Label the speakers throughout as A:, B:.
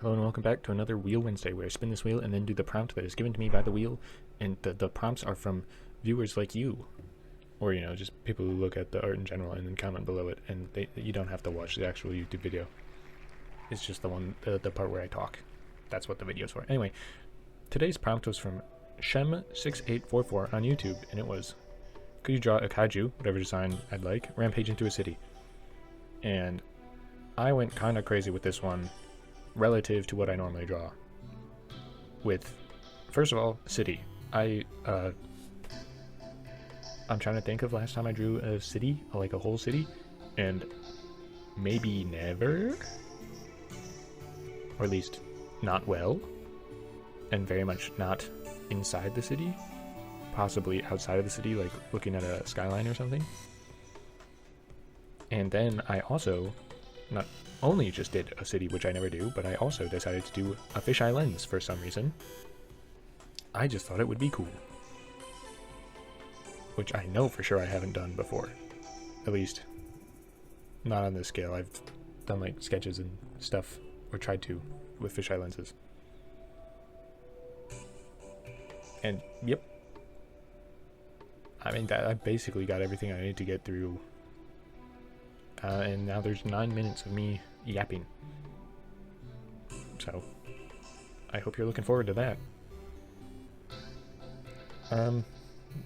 A: Hello and welcome back to another Wheel Wednesday, where I spin this wheel and then do the prompt that is given to me by the wheel, and the prompts are from viewers like you, or just people who look at the art in general and then comment below it, and you don't have to watch the actual YouTube video. It's just the part where I talk. That's what the video's for. Anyway, today's prompt was from Shem6844 on YouTube, and it was, could you draw a kaiju, whatever design I'd like, rampage into a city? And I went kind of crazy with this one relative to what I normally draw. With, first of all, city. I'm trying to think of last time I drew a city, like a whole city, and maybe never, or at least not well, and very much not inside the city, possibly outside of the city, like looking at a skyline or something. And then I also not only just did a city, which I never do, but I also decided to do a fisheye lens for some reason. I just thought it would be cool. Which I know for sure I haven't done before. At least, not on this scale. I've done like sketches and stuff, or tried to, with fisheye lenses. And, yep. I mean, I basically got everything I need to get through. And now there's 9 minutes of me yapping. So, I hope you're looking forward to that.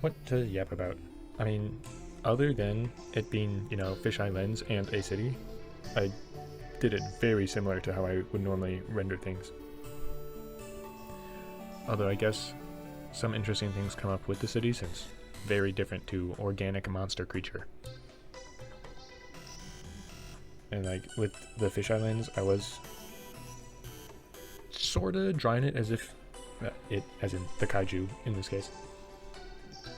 A: What to yap about? I mean, other than it being, fisheye lens and a city, I did it very similar to how I would normally render things. Although I guess some interesting things come up with the city, since very different to organic monster creature. And like with the fisheye lens, I was sorta drawing it as if as in the kaiju in this case,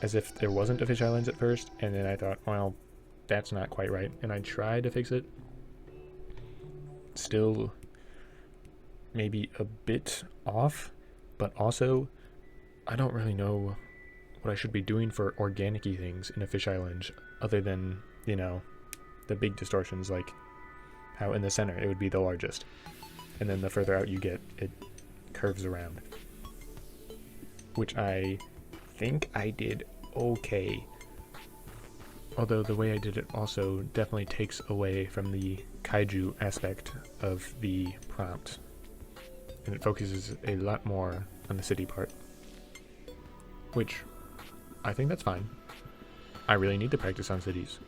A: as if there wasn't a fisheye lens at first, and then I thought, well, that's not quite right, and I tried to fix it. Still maybe a bit off, but also I don't really know what I should be doing for organic-y things in a fisheye lens, other than, the big distortions, like how in the center it would be the largest, and then the further out you get, it curves around. Which I think I did okay. Although the way I did it also definitely takes away from the kaiju aspect of the prompt, and it focuses a lot more on the city part. Which, I think that's fine. I really need to practice on cities.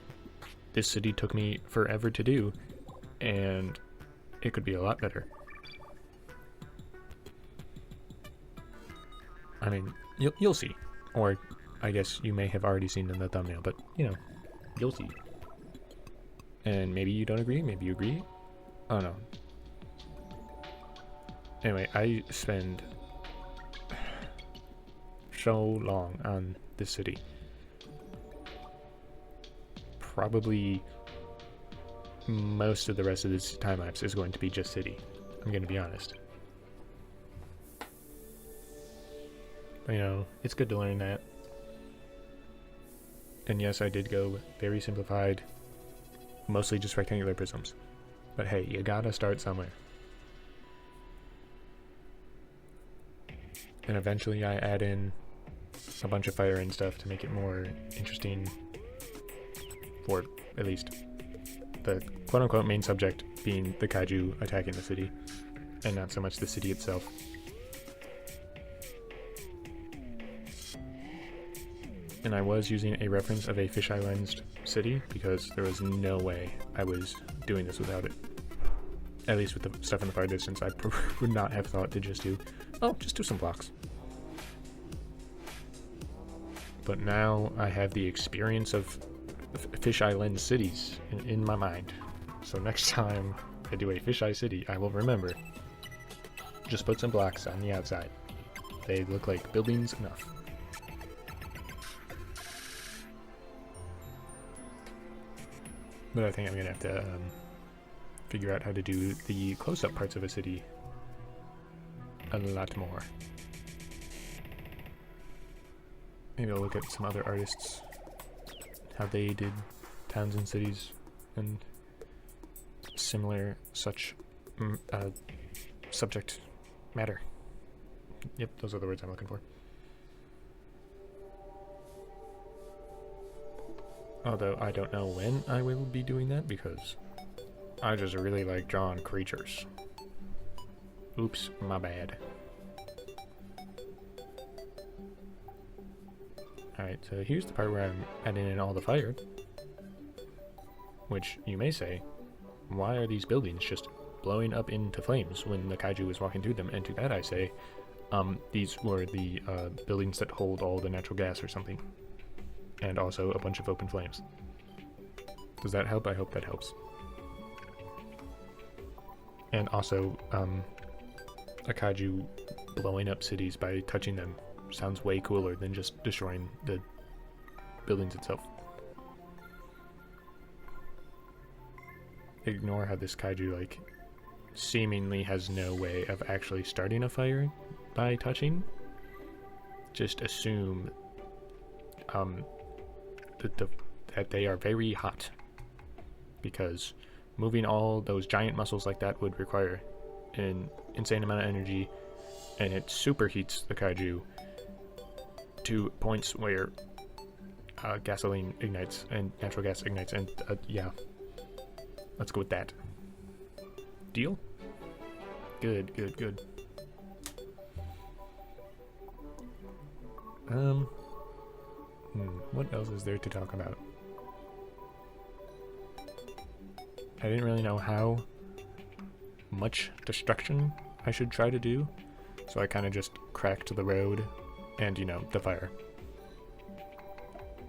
A: This city took me forever to do, and it could be a lot better. I mean, you'll see. Or, I guess you may have already seen in the thumbnail, but, you'll see. And maybe you don't agree, maybe you agree. I don't know. Anyway, I spend so long on this city. Probably most of the rest of this time lapse is going to be just city. I'm going to be honest. But, it's good to learn that. And yes, I did go very simplified, mostly just rectangular prisms. But hey, you gotta start somewhere. And eventually I add in a bunch of fire and stuff to make it more interesting, or at least the quote-unquote main subject being the kaiju attacking the city, and not so much the city itself. And I was using a reference of a fisheye lensed city, because there was no way I was doing this without it. At least with the stuff in the far distance, I would not have thought to just do some blocks. But now I have the experience of fisheye lens cities in my mind. So next time I do a fisheye city, I will remember. Just put some blocks on the outside. They look like buildings enough. But I think I'm gonna have to figure out how to do the close-up parts of a city a lot more. Maybe I'll look at some other artists, how they did towns and cities and similar such subject matter. Yep, those are the words I'm looking for. Although I don't know when I will be doing that because I just really like drawing creatures. Oops, my bad. Alright, so here's the part where I'm adding in all the fire. Which you may say, why are these buildings just blowing up into flames when the kaiju was walking through them? And to that I say, these were the buildings that hold all the natural gas or something. And also a bunch of open flames. Does that help? I hope that helps. And also, a kaiju blowing up cities by touching them sounds way cooler than just destroying the buildings itself. Ignore how this kaiju, like, seemingly has no way of actually starting a fire by touching. Just assume that they are very hot, because moving all those giant muscles like that would require an insane amount of energy, and it superheats the kaiju to points where gasoline ignites and natural gas ignites, and yeah, let's go with that. Deal? Good, good, good. What else is there to talk about? I didn't really know how much destruction I should try to do, so I kind of just cracked the road and, you know, the fire.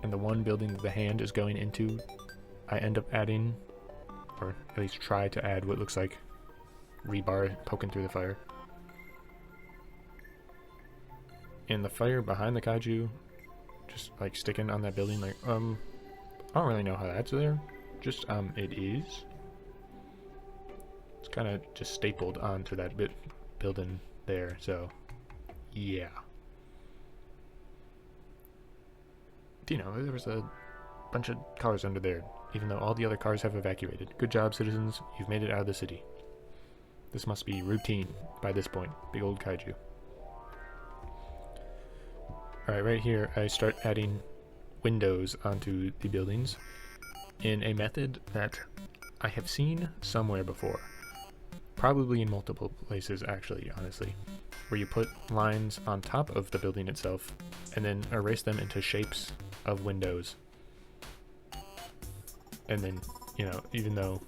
A: And the one building that the hand is going into, I end up adding, or at least try to add, what looks like rebar poking through the fire. And the fire behind the kaiju, just like sticking on that building, like, I don't really know how that's there. Just, it is. It's kind of just stapled onto that building there, so, yeah. You know, there was a bunch of cars under there, even though all the other cars have evacuated. Good job, citizens. You've made it out of the city. This must be routine by this point. Big old kaiju. Alright, right here I start adding windows onto the buildings in a method that I have seen somewhere before. Probably in multiple places, actually, honestly. Where you put lines on top of the building itself and then erase them into shapes of windows. And then, you know, even though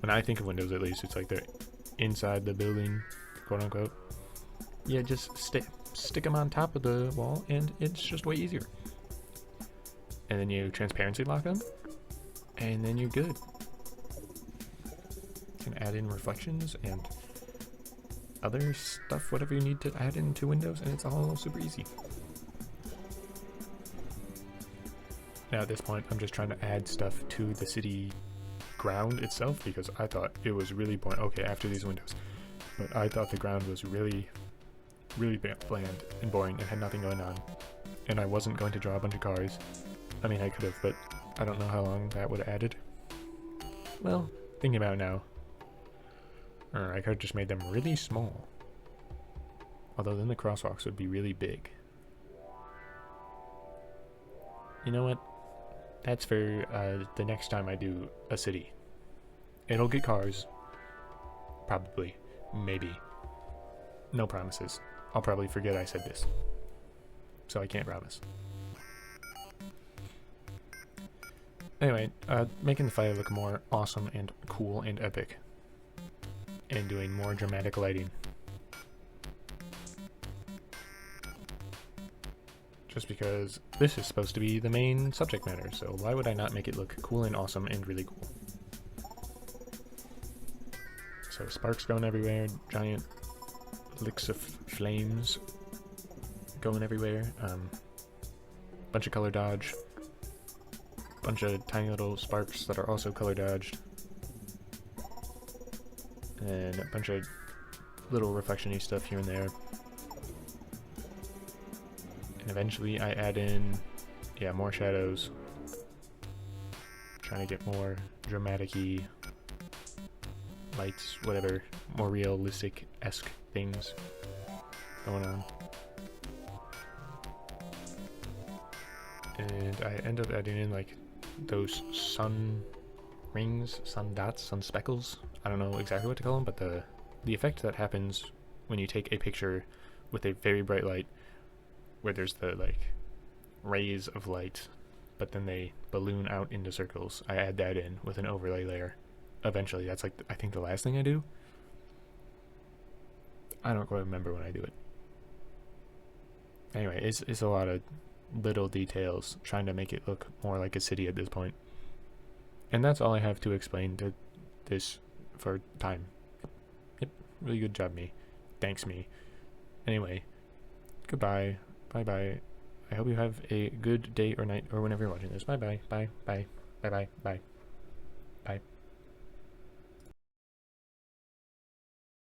A: when I think of windows, at least, it's like they're inside the building, quote unquote. Yeah, just stick them on top of the wall and it's just way easier. And then you transparency lock them and then you're good. You can add in reflections and other stuff, whatever you need to add into windows, and it's all super easy. Now at this point, I'm just trying to add stuff to the city ground itself, because I thought it was really okay, after these windows, but I thought the ground was really bland and boring and had nothing going on, and I wasn't going to draw a bunch of cars. I mean, I could have, but I don't know how long that would have added. Well, thinking about it now, or I could have just made them really small. Although then the crosswalks would be really big. You know what? That's for the next time I do a city. It'll get cars. Probably. Maybe. No promises. I'll probably forget I said this. So I can't promise. Anyway, making the fire look more awesome and cool and epic. And doing more dramatic lighting. Just because this is supposed to be the main subject matter, so why would I not make it look cool and awesome and really cool? So sparks going everywhere, giant licks of flames going everywhere, bunch of color dodge, bunch of tiny little sparks that are also color dodged, and a bunch of little reflection-y stuff here and there. And eventually I add in, yeah, more shadows. Trying to get more dramatic-y lights, whatever. more realistic-esque things going on. And I end up adding in like those sun rings, sun dots, sun speckles. I don't know exactly what to call them, but the effect that happens when you take a picture with a very bright light, where there's the like rays of light, but then they balloon out into circles. I add that in with an overlay layer. Eventually, that's like I think the last thing I do. I don't quite remember when I do it. Anyway, it's a lot of little details trying to make it look more like a city at this point. And that's all I have to explain to this for time. Yep, really good job, me. Thanks, me. Anyway, goodbye. Bye-bye. I hope you have a good day or night or whenever you're watching this. Bye-bye. Bye. Bye. Bye-bye. Bye.